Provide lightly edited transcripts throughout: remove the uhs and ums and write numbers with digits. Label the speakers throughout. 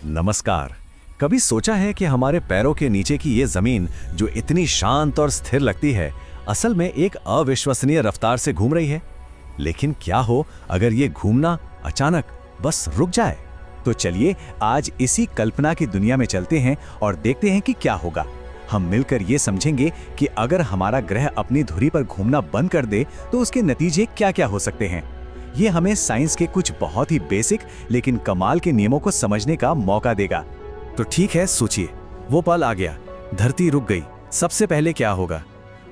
Speaker 1: नमस्कार। कभी सोचा है कि हमारे पैरों के नीचे की ये जमीन जो इतनी शांत और स्थिर लगती है, असल में एक अविश्वसनीय रफ्तार से घूम रही है। लेकिन क्या हो अगर ये घूमना अचानक बस रुक जाए? तो चलिए आज इसी कल्पना की दुनिया में चलते हैं और देखते हैं कि क्या होगा। हम मिलकर ये समझेंगे कि अगर हमारा ग्रह अपनी धुरी पर घूमना बंद कर दे तो उसके नतीजे क्या-क्या हो सकते हैं। ये हमें साइंस के कुछ बहुत ही बेसिक लेकिन कमाल के नियमों को समझने का मौका देगा। तो ठीक है, सोचिए, वो पल आ गया, धरती रुक गई। सबसे पहले क्या होगा?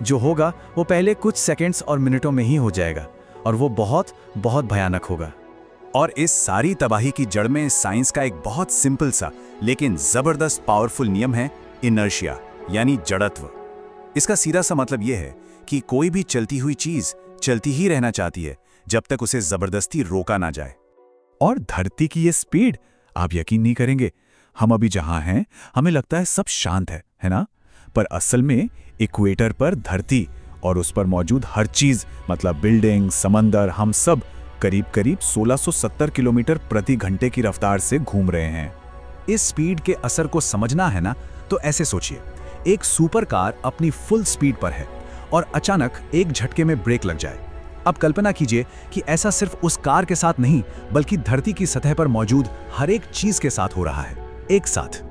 Speaker 1: जो होगा वो पहले कुछ सेकंड्स और मिनटों में ही हो जाएगा और वो बहुत बहुत भयानक होगा। और इस सारी तबाही की जड़ में साइंस का एक बहुत सिंपल सा लेकिन जबरदस्त पावरफुल नियम है, इनर्शिया यानी जड़त्व। इसका सीधा सा मतलब यह है कि कोई भी चलती हुई चीज चलती ही रहना चाहती है जब तक उसे जबरदस्ती रोका ना जाए। और धरती की ये स्पीड, आप यकीन नहीं करेंगे, हम अभी जहां हैं हमें लगता है सब शांत है ना? पर असल में इक्वेटर पर धरती और उस पर मौजूद हर चीज, मतलब बिल्डिंग, समंदर, हम सब करीब करीब 1670 किलोमीटर प्रति घंटे की रफ्तार से घूम रहे हैं। इस स्पीड के असर को समझना है ना, तो ऐसे सोचिए, एक सुपर कार अपनी फुल स्पीड पर है और अचानक एक झटके में ब्रेक लग जाए। अब कल्पना कीजिए कि ऐसा सिर्फ उस कार के साथ नहीं बल्कि धरती की सतह पर मौजूद हर एक चीज के साथ हो रहा है, एक साथ।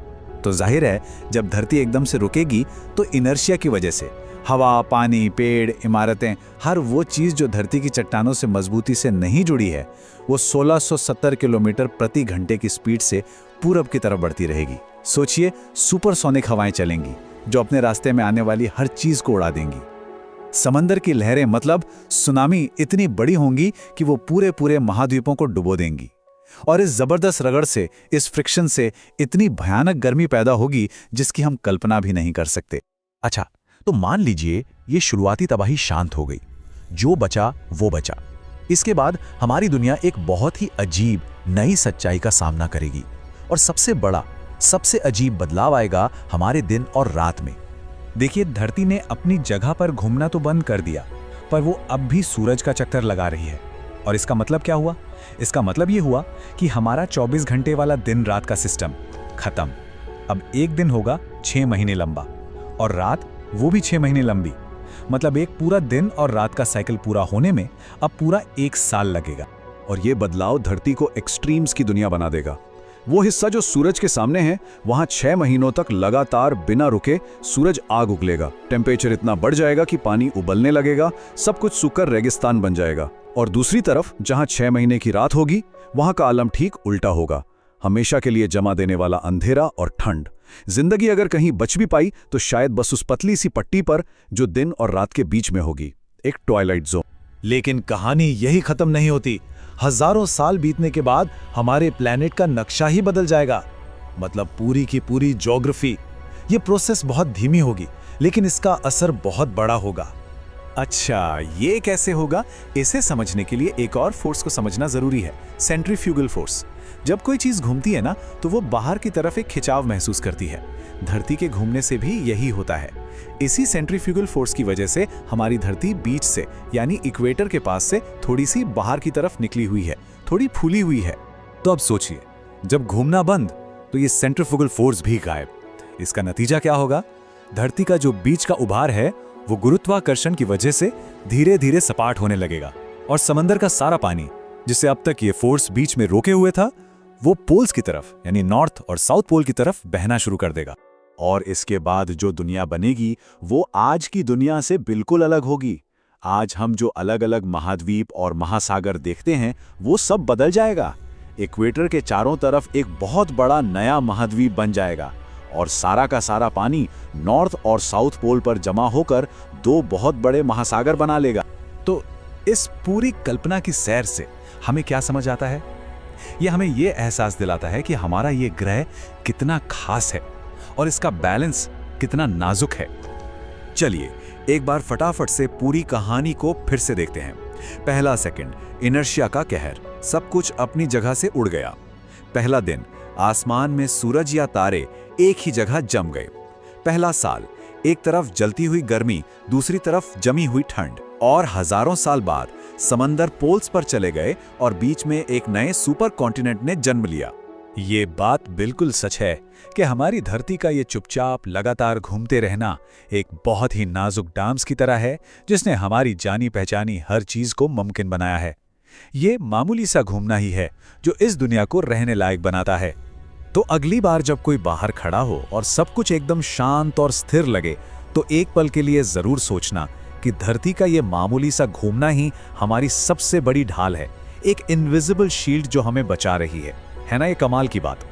Speaker 1: तो जाहिर है जब धरती एकदम से रुकेगी तो इनर्शिया की वजह से हवा, पानी, पेड़, इमारतें, हर वो चीज जो धरती की चट्टानों से मजबूती से नहीं जुड़ी है, वो 1670 किलोमीटर प्रति घंटे की स्पीड से पूरब की तरफ बढ़ती रहेगी। सोचिए, सुपरसोनिक हवाएं चलेंगी जो अपने रास्ते में आने वाली हर चीज को उड़ा देंगी। समंदर की लहरें, मतलब सुनामी, इतनी बड़ी होंगी कि वो पूरे पूरे महाद्वीपों को डुबो देंगी। और इस जबरदस्त रगड़ से, इस फ्रिक्शन से इतनी भयानक गर्मी पैदा होगी जिसकी हम कल्पना भी नहीं कर सकते।
Speaker 2: अच्छा, तो मान लीजिए ये शुरुआती तबाही शांत हो गई, जो बचा वो बचा। इसके बाद हमारी दुनिया एक बहुत ही अजीब नई सच्चाई का सामना करेगी और सबसे बड़ा, सबसे अजीब बदलाव आएगा हमारे दिन और रात में।
Speaker 1: देखिए, धरती ने अपनी जगह पर घूमना तो बंद कर दिया, पर वो अब भी सूरज का चक्कर लगा रही है। और इसका मतलब क्या हुआ? इसका मतलब ये हुआ कि हमारा 24 घंटे वाला दिन रात का सिस्टम खत्म। अब एक दिन होगा 6 महीने लंबा और रात वो भी 6 महीने लंबी। मतलब एक पूरा दिन और रात का साइकिल पूरा होने में अब पूरा 1 साल लगेगा।
Speaker 3: और ये बदलाव धरती को एक्सट्रीम्स की दुनिया बना देगा। वो हिस्सा जो सूरज के सामने है, वहां 6 महीनों तक लगातार बिना रुके सूरज आग उगलेगा। टेम्परेचर इतना बढ़ जाएगा कि पानी उबलने लगेगा, सब कुछ सूखकर रेगिस्तान बन जाएगा। और दूसरी तरफ जहां 6 महीने की रात होगी, वहां का आलम ठीक उल्टा होगा। हमेशा के लिए जमा देने वाला अंधेरा और ठंड। जिंदगी अगर कहीं बच भी पाई तो शायद बस उस पतली सी पट्टी पर जो दिन और रात के बीच में होगी, एक ट्वाइलाइट जोन।
Speaker 2: लेकिन कहानी यही खत्म नहीं होती। हजारों साल बीतने के बाद हमारे प्लेनेट का नक्शा ही बदल जाएगा, मतलब पूरी की पूरी ज्योग्राफी। ये प्रोसेस बहुत धीमी होगी लेकिन इसका असर बहुत बड़ा होगा।
Speaker 1: अच्छा, ये कैसे होगा? इसे समझने के लिए एक और फोर्स को समझना जरूरी है, सेंट्रीफ्यूगल फोर्स। जब कोई चीज घूमती है ना, तो वो बाहर की तरफ एक खिंचाव महसूस करती है। धरती के घूमने से भी यही होता है। इसी सेंट्रीफ्यूगल फोर्स की वजह से हमारी धरती बीच से, यानी इक्वेटर के पास से थोड़ी सी बाहर की तरफ निकली हुई है, थोड़ी फूली हुई है।
Speaker 2: तो अब सोचिए, जब घूमना बंद तो ये सेंट्रीफ्यूगल फोर्स भी गायब। इसका नतीजा क्या होगा? धरती का जो बीच का उभार है वो गुरुत्वाकर्षण की वजह से धीरे धीरे सपाट होने लगेगा और समंदर का सारा पानी, जिससे अब तक ये फोर्स बीच में रोके हुए था, वो पोल्स की तरफ, यानी नॉर्थ और साउथ पोल की तरफ बहना शुरू कर देगा।
Speaker 3: और इसके बाद जो दुनिया बनेगी वो आज की दुनिया से बिल्कुल अलग होगी। आज हम जो अलग अलग महाद्वीप और महासागर देखते हैं वो सब बदल जाएगा। इक्वेटर के चारों तरफ एक बहुत बड़ा नया महाद्वीप बन जाएगा और सारा का सारा पानी नॉर्थ और साउथ पोल पर जमा होकर 2 बहुत बड़े महासागर बना लेगा।
Speaker 1: तो इस पूरी कल्पना की सैर से हमें क्या समझ आता है? यह हमें यह एहसास दिलाता है कि हमारा ये ग्रह कितना खास है और इसका बैलेंस कितना नाजुक है।
Speaker 2: चलिए एक बार फटाफट से पूरी कहानी को फिर से देखते हैं। पहला सेकंड, इनर्शिया का कहर, सब कुछ अपनी जगह से उड़ गया। पहला दिन, आसमान में सूरज या तारे एक ही जगह जम गए। पहला साल, एक तरफ जलती हुई गर्मी, दूसरी तरफ जमी हुई ठंड। और हजारों साल बाद समंदर पोल्स पर चले गए और बीच में एक नए सुपर कॉन्टिनेंट ने जन्म लिया। ये बात बिल्कुल सच है कि हमारी धरती का ये चुपचाप लगातार घूमते रहना एक बहुत ही नाजुक डांस की तरह है, जिसने हमारी जानी पहचानी हर चीज को मुमकिन बनाया है। ये मामूली सा घूमना ही है जो इस दुनिया को रहने लायक बनाता है।
Speaker 1: तो अगली बार जब कोई बाहर खड़ा हो और सब कुछ एकदम शांत और स्थिर लगे, तो एक पल के लिए जरूर सोचना कि धरती का ये मामूली सा घूमना ही हमारी सबसे बड़ी ढाल है, एक इनविजिबल शील्ड जो हमें बचा रही है ना? ये कमाल की बात।